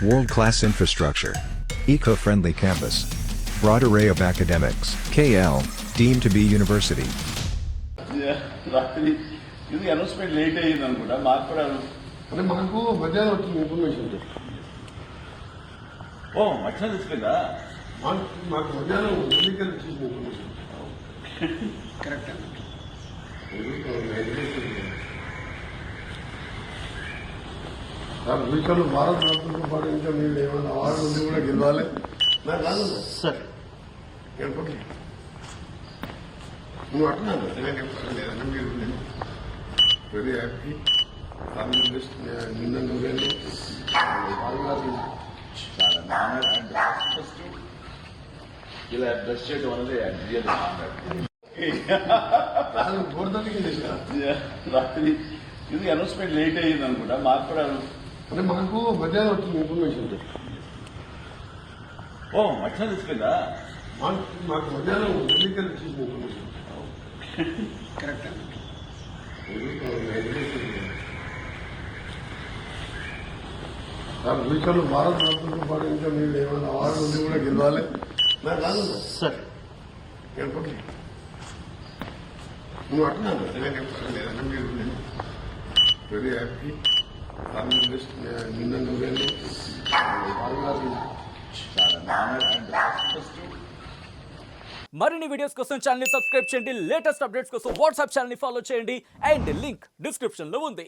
World-class infrastructure. Eco-friendly campus. Broad array of academics. KL, deemed to be university. రాత్రి ఇది announcement late అయ్యింది అనుకుంటా మాకు కూడా అంటే మాకు మధ్యాహ్నం వచ్చిన ఇన్ఫర్మేషన్ ఓ మధ్యాహ్నం తీసుకెళ్ళా మాకు మధ్యాహ్నం ఎన్నికలు ఇచ్చిన ఇన్ఫర్మేషన్ కరెక్ట్ వీటిలో భారత రత్నతో పాటు ఇంకా మీరు ఏమైనా అవార్డు ఉంది కూడా గెలవాలి నాకు రాదు సార్ నువ్వు అంటున్నాను లేదంటే మీరు వెరీ హ్యాపీ నిన్న నువ్వేను ఇలా డ్రెస్ చేయడం అనేది రియల్ గోర్దానికి రాత్రి ఇది అనౌన్స్మెంట్ లేట్ అయ్యింది అనుకుంటా మాకు కూడా అంటే మాకు మధ్యాహ్నం వచ్చిన ఇన్ఫర్మేషన్ ఓ మధ్యాహ్నం తీసుకెళ్ళా మాకు మధ్యాహ్నం ఎన్నికలు ఇచ్చిన ఇన్ఫర్మేషన్ కరెక్ట్ వీటిలో భారత రత్నతో పాటు ఇంకా మీరు ఏమైనా అవార్డు ఉంది కూడా గెలవాలి నాకు రాదు సార్ నువ్వు అంటున్నాను లేదంటే మీరు వెరీ హ్యాపీ నిన్న నువ్వేను మరిన్ని వీడియోస్ కోసం ఛానల్ ని సబ్స్క్రైబ్ చేయండి, లేటెస్ట్ అప్డేట్స్ కోసం వాట్సాప్ ఛానల్ ని ఫాలో చేయండి అండ్ లింక్ డిస్క్రిప్షన్ లో ఉంది.